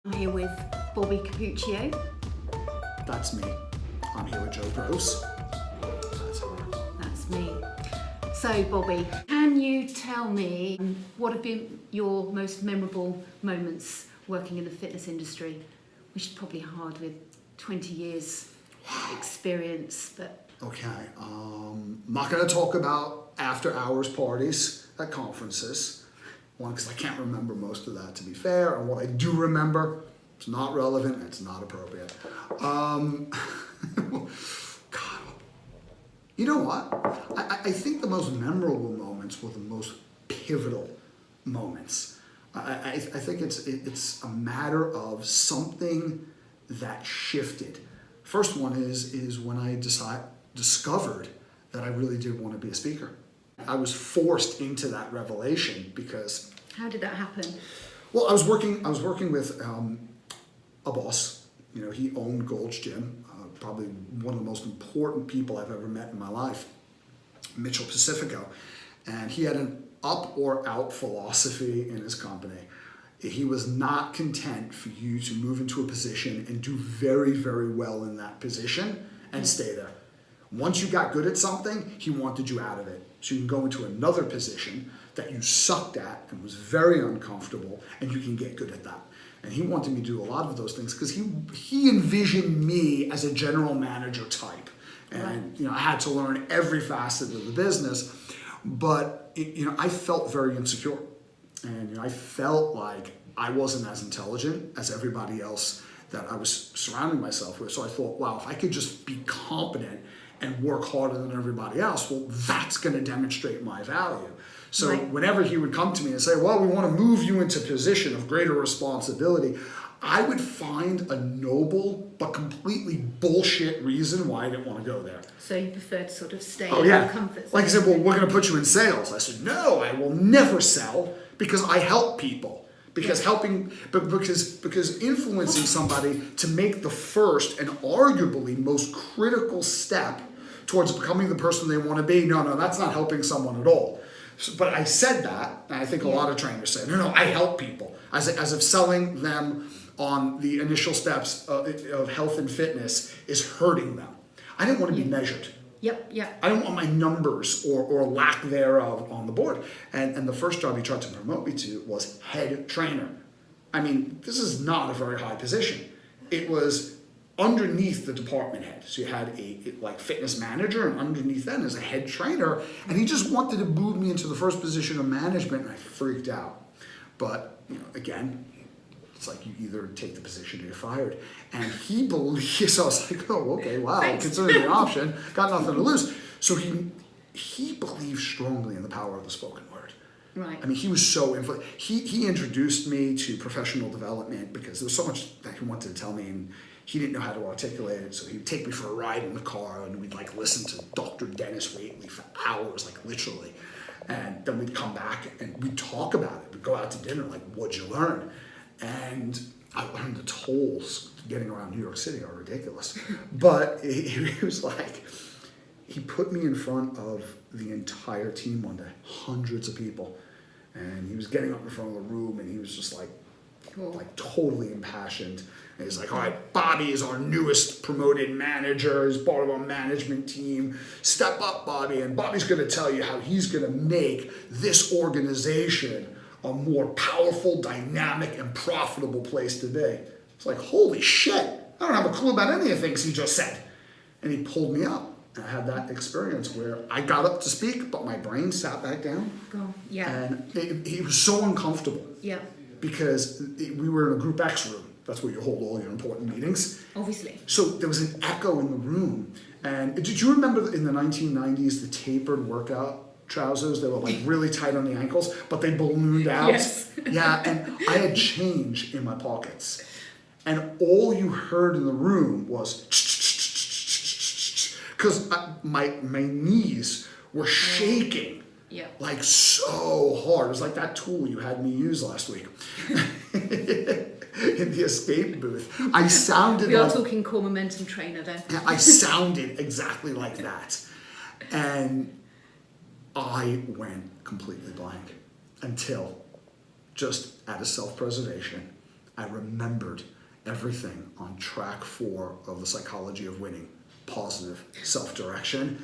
I'm here with Bobby Cappuccio. That's me. I'm here with Joe Gross. That's her. That's me. So, Bobby, can you tell me what have been your most memorable moments working in the fitness industry? Which is probably hard with 20 years experience, but... Okay, I'm not going to talk about after-hours parties at conferences. One, because I can't remember most of that, to be fair, and what I do remember, it's not relevant, it's not appropriate. God, you know what? I think the most memorable moments were the most pivotal moments. I think it's a matter of something that shifted. First one is when I discovered that I really did want to be a speaker. I was forced into that revelation because... How did that happen? Well, I was working with a boss. You know, he owned Gold's Gym, probably one of the most important people I've ever met in my life, Mitchell Pacifico. And he had an up or out philosophy in his company. He was not content for you to move into a position and do very, very well in that position and stay there. Once you got good at something, he wanted you out of it. So you can go into another position that you sucked at and was very uncomfortable, and you can get good at that. And he wanted me to do a lot of those things because he envisioned me as a general manager type. And I had to learn every facet of the business, but I felt very insecure. And I felt like I wasn't as intelligent as everybody else that I was surrounding myself with. So I thought, wow, if I could just be competent and work harder than everybody else, well, that's going to demonstrate my value. So whenever he would come to me and say, well, we want to move you into a position of greater responsibility, I would find a noble but completely bullshit reason why I didn't want to go there. So you preferred to sort of stay in your comfort zone? Like I said, well, we're going to put you in sales. I said, no, I will never sell because I help people. Because because influencing somebody to make the first and arguably most critical step towards becoming the person they want to be, no, that's not helping someone at all. So, but I said that, and I think a lot of trainers say, no, I help people. As if selling them on the initial steps of health and fitness is hurting them. I didn't want to be measured. Yep. I don't want my numbers or lack thereof on the board. And the first job he tried to promote me to was head trainer. I mean, this is not a very high position. It was underneath the department head. So you had a fitness manager, and underneath them is a head trainer. And he just wanted to move me into the first position of management, and I freaked out. But, again, it's like you either take the position or you're fired. And he believed, so I was like, oh, okay, wow, considering the option, got nothing to lose. So he believed strongly in the power of the spoken word. Right. I mean, he was so he introduced me to professional development because there was so much that he wanted to tell me, and he didn't know how to articulate it. So he would take me for a ride in the car, and we'd listen to Dr. Dennis Waitley for hours, literally. And then we'd come back and we'd talk about it. We'd go out to dinner, what'd you learn? And I learned the tolls getting around New York City are ridiculous. But it was he put me in front of the entire team one day, hundreds of people. And he was getting up in front of the room, and he was just totally impassioned. And he's like, all right, Bobby is our newest promoted manager. He's part of our management team. Step up, Bobby. And Bobby's going to tell you how he's going to make this organization a more powerful, dynamic, and profitable place to be. It's like, holy shit, I don't have a clue about any of the things he just said. And he pulled me up. And I had that experience where I got up to speak, but my brain sat back down. And it was so uncomfortable. Yeah. Because we were in a Group X room. That's where you hold all your important meetings. Obviously. So there was an echo in the room. And did you remember in the 1990s, the tapered workout trousers? They were really tight on the ankles, but they ballooned out. Yes. Yeah, and I had change in my pockets. And all you heard in the room was because my knees were shaking. Yeah. So hard. It was like that tool you had me use last week. In the escape booth. I sounded We are talking core momentum trainer there. I sounded exactly like that. And I went completely blank until, just out of self-preservation, I remembered everything on track 4 of the Psychology of Winning, positive self-direction.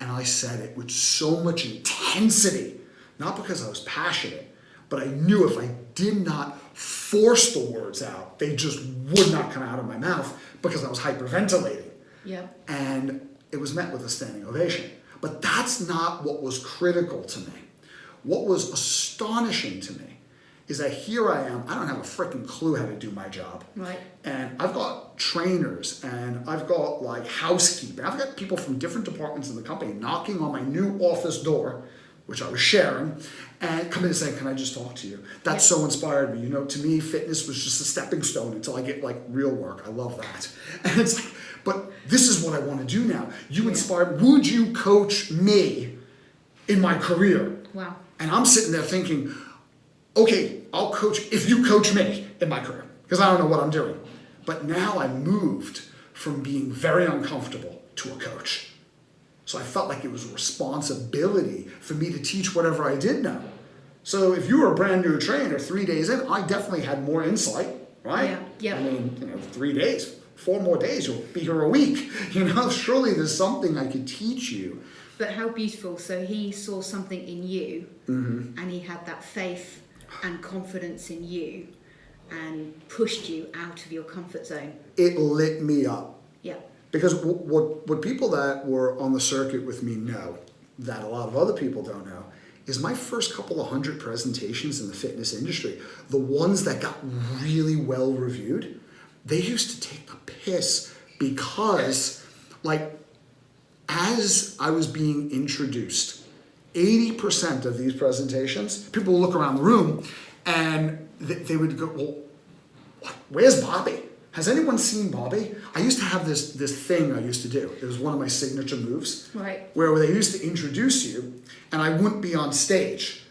And I said it with so much intensity, not because I was passionate, but I knew if I did not force the words out, they just would not come out of my mouth because I was hyperventilating. Yeah. And it was met with a standing ovation. But that's not what was critical to me. What was astonishing to me is that here I am, I don't have a freaking clue how to do my job. Right. And I've got trainers and I've got like housekeeping. I've got people from different departments in the company knocking on my new office door, which I was sharing, and come in and say, can I just talk to you? That so inspired me. You know, to me, fitness was just a stepping stone until I get like real work. I love that. And it's like, but this is what I want to do now. You inspired, would you coach me in my career? Wow. And I'm sitting there thinking, okay, I'll coach if you coach me in my career, because I don't know what I'm doing. But now I moved from being very uncomfortable to a coach. So I felt like it was a responsibility for me to teach whatever I did know. So if you were a brand new trainer 3 days in, I definitely had more insight, right? Yeah. Yeah. I mean, 3 days, 4 more days, you'll be here a week. You know, surely there's something I could teach you. But how beautiful. So he saw something in you, and he had that faith and confidence in you and pushed you out of your comfort zone. It lit me up. Yeah. Because what people that were on the circuit with me know, that a lot of other people don't know, is my first couple of 100 presentations in the fitness industry, the ones that got really well reviewed, they used to take the piss because, like, as I was being introduced, 80% of these presentations, people would look around the room and they would go, well, where's Bobby? Has anyone seen Bobby? I used to have this thing I used to do. It was one of my signature moves. Right. Where they used to introduce you and I wouldn't be on stage.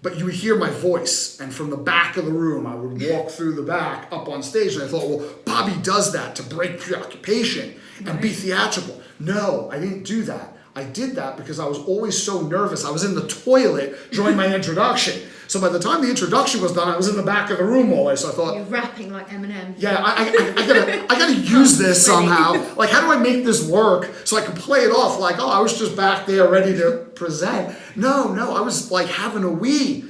But you would hear my voice, and from the back of the room, I would walk through the back up on stage, and I thought, well, Bobby does that to break preoccupation and be theatrical. No, I didn't do that. I did that because I was always so nervous. I was in the toilet during my introduction. So by the time the introduction was done, I was in the back of the room always. So I thought, You're rapping like Eminem. yeah, I gotta use this somehow. Like, how do I make this work so I can play it off like, oh, I was just back there ready to present. No, I was like having a wee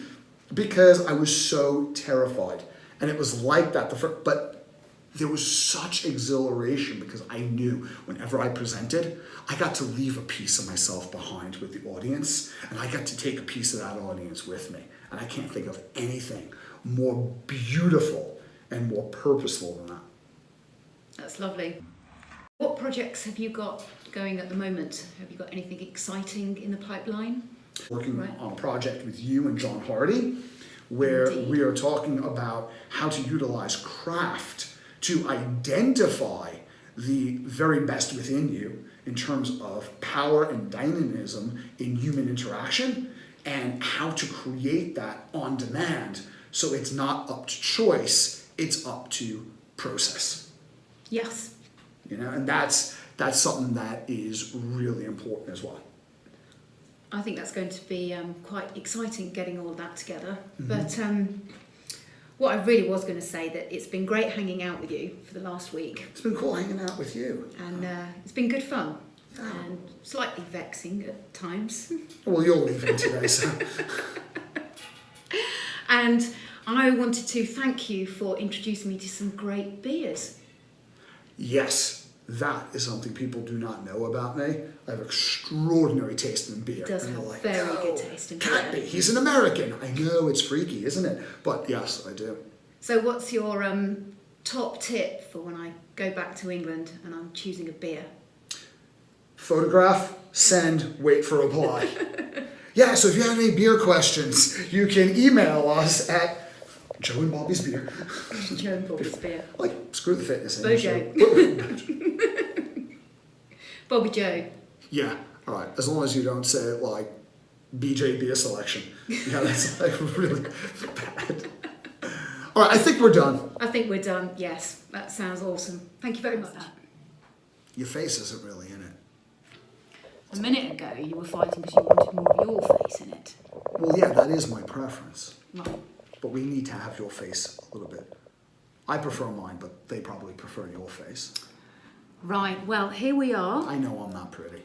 because I was so terrified. And it was like that. But there was such exhilaration because I knew whenever I presented, I got to leave a piece of myself behind with the audience, and I got to take a piece of that audience with me. And I can't think of anything more beautiful and more purposeful than that. That's lovely. What projects have you got going at the moment? Have you got anything exciting in the pipeline? Working on a project with you and John Hardy, where we are talking about how to utilize craft to identify the very best within you in terms of power and dynamism in human interaction, and how to create that on demand so it's not up to choice, it's up to process. Yes. You know, and that's something that is really important as well. I think that's going to be quite exciting getting all that together. Mm-hmm. But what I really was going to say, that it's been great hanging out with you for the last week. It's been cool hanging out with you. And it's been good fun. And slightly vexing at times. Well, you're leaving today, so. And I wanted to thank you for introducing me to some great beers. Yes, that is something people do not know about me. I have extraordinary taste in beer. It does and have they're like, very "No, good taste in can't beer." be. He's an American. I know, it's freaky, isn't it? But yes, I do. So what's your top tip for when I go back to England and I'm choosing a beer? Photograph, send, wait for reply. Yeah, so if you have any beer questions, you can email us at Joe and Bobby's Beer. Joe and Bobby's beer. Like, screw the fitness Bojo. industry. Bobby Joe. Yeah, all right. As long as you don't say it like BJ Beer Selection. Yeah, that's like really bad. All right, I think we're done. I think we're done. Yes, that sounds awesome. Thank you very much. Your face isn't really in it. A minute ago, you were fighting because you wanted more of your face in it. Well, yeah, that is my preference. Right. But we need to have your face a little bit I prefer mine, but they probably prefer your face. Right, well, here we are. I know I'm not pretty.